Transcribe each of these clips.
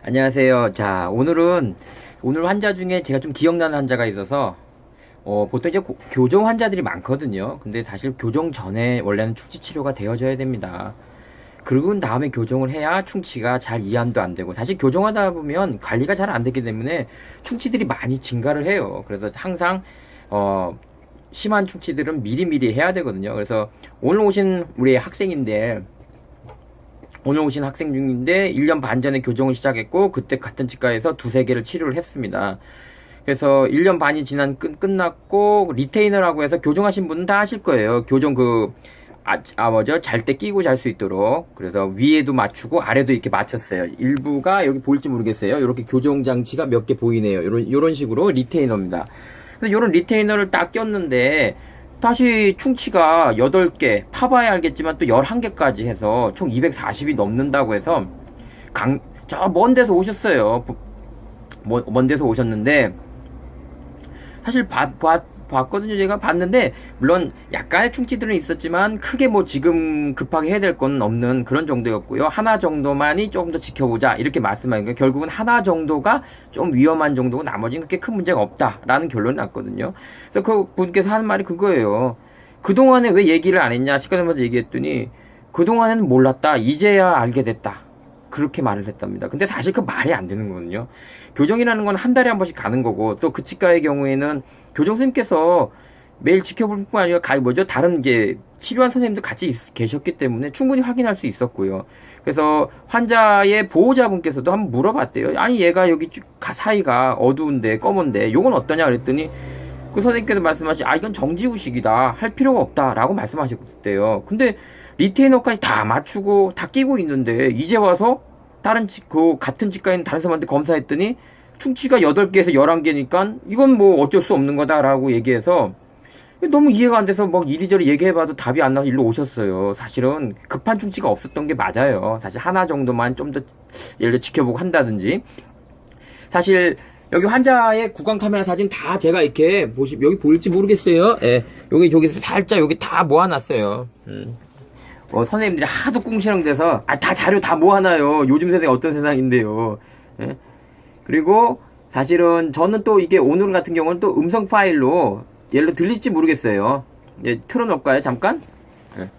안녕하세요. 자, 오늘 환자 중에 제가 좀 기억나는 환자가 있어서, 보통 이제 교정 환자들이 많거든요. 근데 사실 교정 전에 원래는 충치 치료가 되어져야 됩니다. 그러고 다음에 교정을 해야 충치가 잘 이완도 안 되고, 사실 교정하다 보면 관리가 잘 안 되기 때문에 충치들이 많이 증가를 해요. 그래서 항상, 심한 충치들은 미리미리 해야 되거든요. 그래서 오늘 오신 우리 학생인데, 오늘 오신 학생 중인데 1년 반 전에 교정을 시작했고 그때 같은 치과에서 두세 개를 치료를 했습니다. 그래서 1년 반이 끝났고 리테이너라고 해서 교정하신 분은 다 하실 거예요. 교정 잘 때 끼고 잘 수 있도록. 그래서 위에도 맞추고 아래도 이렇게 맞췄어요. 일부가 여기 보일지 모르겠어요. 이렇게 교정 장치가 몇 개 보이네요. 요런 식으로 리테이너입니다. 그래서 요런 리테이너를 딱 꼈는데 다시 충치가 8개, 파봐야 알겠지만 또 11개까지 해서 총 240이 넘는다고 해서 저 먼 데서 오셨어요. 먼 데서 오셨는데 사실 봤거든요. 제가 봤는데 물론 약간의 충치들은 있었지만 크게 뭐 지금 급하게 해야 될 건 없는 그런 정도였고요. 하나 정도만이 조금 더 지켜보자 이렇게 말씀하신 거예요. 결국은 하나 정도가 좀 위험한 정도고 나머지는 그렇게 큰 문제가 없다라는 결론이 났거든요. 그래서 그 분께서 하는 말이 그거예요. 그동안에 왜 얘기를 안 했냐 식구들마다 얘기했더니 그동안에는 몰랐다 이제야 알게 됐다 그렇게 말을 했답니다. 근데 사실 그 말이 안 되는 거거든요. 교정이라는 건 한 달에 한 번씩 가는 거고 또 그 치과의 경우에는 교정 선생님께서 매일 지켜볼 뿐 아니라 다른 게 치료한 선생님도 같이 계셨기 때문에 충분히 확인할 수 있었고요. 그래서 환자의 보호자분께서도 한번 물어봤대요. 아니 얘가 여기 사이가 어두운데 검은데 요건 어떠냐 그랬더니 그 선생님께서 말씀하신 이건 정지후식이다 할 필요가 없다 라고 말씀하셨대요. 근데 리테이너까지 다 맞추고 다 끼고 있는데 이제 와서 같은 치과에 있는 다른 사람한테 검사했더니 충치가 8개에서 11개니까 이건 뭐 어쩔 수 없는 거다라고 얘기해서 너무 이해가 안 돼서 막 이리저리 얘기해봐도 답이 안 나서 일로 오셨어요. 사실은 급한 충치가 없었던 게 맞아요. 사실 하나 정도만 좀 더 예를 들어 지켜보고 한다든지. 사실 여기 환자의 구강 카메라 사진 다 제가 이렇게 여기 보일지 모르겠어요. 예. 여기서 살짝 여기 다 모아놨어요. 선생님들이 하도 꿍시렁대서 다 자료 다 모아놔요. 요즘 세상이 어떤 세상인데요. 예? 그리고 사실은 저는 또 이게 오늘 같은 경우는 또 음성 파일로 예를 들어 들릴지 모르겠어요. 예, 틀어놓을까요 잠깐? 예.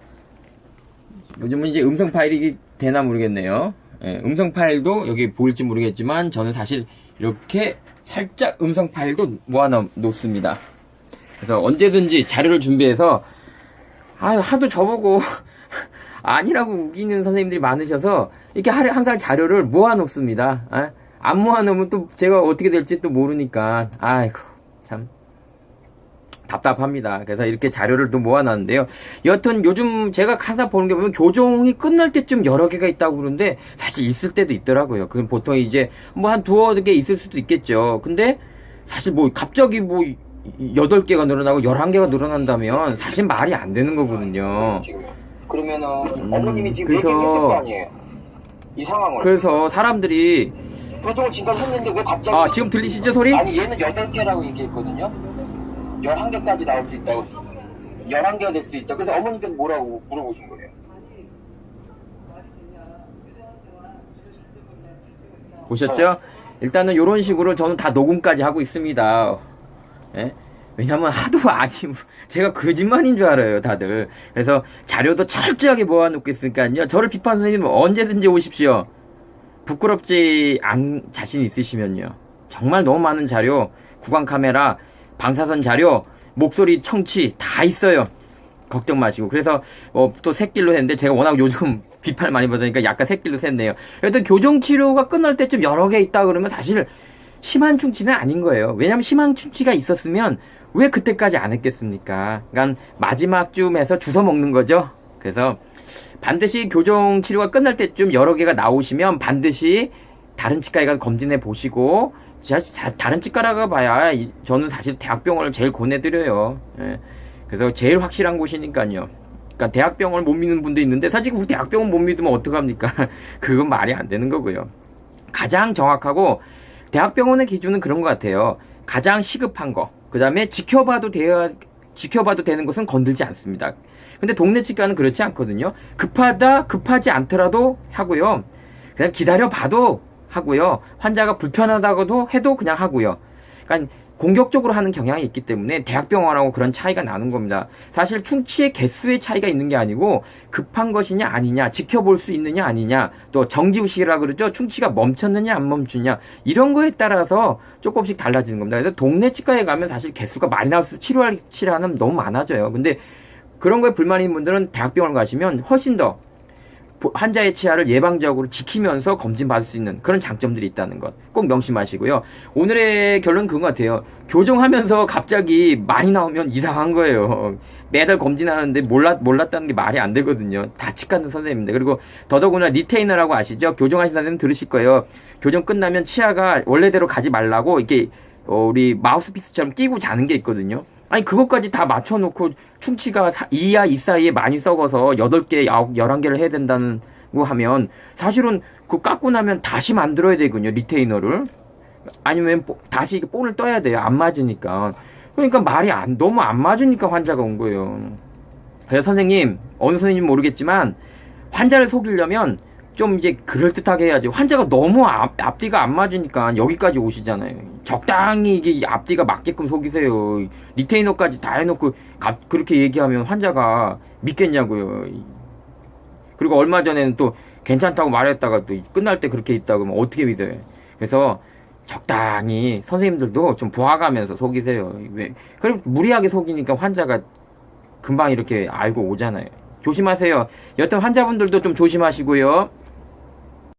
요즘은 이제 음성 파일이 되나 모르겠네요. 예, 음성 파일도 여기 보일지 모르겠지만 저는 사실 이렇게 살짝 음성 파일도 모아놓습니다. 그래서 언제든지 자료를 준비해서 하도 저보고 아니라고 우기는 선생님들이 많으셔서 이렇게 항상 자료를 모아놓습니다. 안 모아놓으면 또 제가 어떻게 될지 또 모르니까 아이고 참 답답합니다. 그래서 이렇게 자료를 또 모아놨는데요. 여하튼 요즘 제가 항상 보는 게 보면 교정이 끝날 때쯤 여러 개가 있다고 그러는데 사실 있을 때도 있더라고요. 그건 보통 이제 뭐 한 두어 개 있을 수도 있겠죠. 근데 사실 뭐 갑자기 뭐 8개가 늘어나고 11개가 늘어난다면 사실 말이 안 되는 거거든요. 그러면은 어머님이 지금 얘기했을 거 아니에요? 이 상황을. 그래서 사람들이 교정을 지금까지 했는데 왜 갑자기 지금 들리시죠 소리? 아니 얘는 8개라고 얘기했거든요. 11개까지 나올 수 있다고. 11개가 될 수 있다. 그래서 어머니께서 뭐라고 물어보신 거예요? 보셨죠? 일단은 이런 식으로 저는 다 녹음까지 하고 있습니다. 예? 왜냐면 하도 제가 거짓말인 줄 알아요 다들. 그래서 자료도 철저하게 모아놓고 있으니까요. 저를 비판 선생님은 언제든지 오십시오. 부끄럽지 자신 있으시면요. 정말 너무 많은 자료, 구강 카메라, 방사선 자료, 목소리 청취 다 있어요. 걱정 마시고. 그래서 또 새길로 했는데 제가 워낙 요즘 비판을 많이 받으니까 약간 새길로 샜네요. 여튼 교정 치료가 끝날 때쯤 여러 개 있다 그러면 사실 심한 충치는 아닌 거예요. 왜냐면 심한 충치가 있었으면 왜 그때까지 안 했겠습니까? 그러니까 마지막 쯤에서 주워 먹는 거죠. 그래서 반드시 교정 치료가 끝날 때쯤 여러 개가 나오시면 반드시 다른 치과에 가서 검진해 보시고 다른 치과라고 봐야 저는 사실 대학병원을 제일 권해드려요. 예. 그래서 제일 확실한 곳이니까요. 그러니까 대학병원을 못 믿는 분도 있는데 사실 우리 대학병원 못 믿으면 어떡합니까? 그건 말이 안 되는 거고요. 가장 정확하고 대학병원의 기준은 그런 것 같아요. 가장 시급한 거, 그 다음에 지켜봐도 되는 것은 건들지 않습니다. 근데 동네 치과는 그렇지 않거든요. 급하지 않더라도 하고요. 그냥 기다려봐도 하고요. 환자가 불편하다고도 해도 그냥 하고요. 그러니까 공격적으로 하는 경향이 있기 때문에 대학병원하고 그런 차이가 나는 겁니다. 사실 충치의 개수의 차이가 있는 게 아니고 급한 것이냐 아니냐, 지켜볼 수 있느냐 아니냐, 또 정지의식이라 그러죠. 충치가 멈췄느냐 안 멈추냐, 이런 거에 따라서 조금씩 달라지는 겁니다. 그래서 동네 치과에 가면 사실 개수가 많이 나와서 치료하는 너무 많아져요. 근데 그런 거에 불만인 분들은 대학병원 가시면 훨씬 더 환자의 치아를 예방적으로 지키면서 검진받을 수 있는 그런 장점들이 있다는 것 꼭 명심하시고요. 오늘의 결론은 그건 것 같아요. 교정하면서 갑자기 많이 나오면 이상한 거예요. 매달 검진하는데 몰랐다는 게 말이 안 되거든요. 다 치과는 선생님인데. 그리고 더더구나 리테이너라고 아시죠? 교정하신 선생님 들으실 거예요. 교정 끝나면 치아가 원래대로 가지 말라고 이렇게 우리 마우스피스처럼 끼고 자는 게 있거든요. 아니 그것까지 다 맞춰놓고 충치가 이하 이 사이에 많이 썩어서 8개, 11개를 해야 된다는 거 하면 사실은 그거 깎고 나면 다시 만들어야 되거든요. 리테이너를. 아니면 다시 본을 떠야 돼요. 안 맞으니까. 그러니까 말이 너무 안 맞으니까 환자가 온 거예요. 그래서 선생님, 어느 선생님 모르겠지만 환자를 속이려면 좀 이제 그럴듯하게 해야지. 환자가 너무 앞뒤가 안 맞으니까 여기까지 오시잖아요. 적당히 이게 앞뒤가 맞게끔 속이세요. 리테이너까지 다 해놓고 그렇게 얘기하면 환자가 믿겠냐고요. 그리고 얼마 전에는 또 괜찮다고 말했다가 또 끝날 때 그렇게 있다고 하면 어떻게 믿어요. 그래서 적당히 선생님들도 좀 보아가면서 속이세요. 왜? 그럼 무리하게 속이니까 환자가 금방 이렇게 알고 오잖아요. 조심하세요. 여튼 환자분들도 좀 조심하시고요.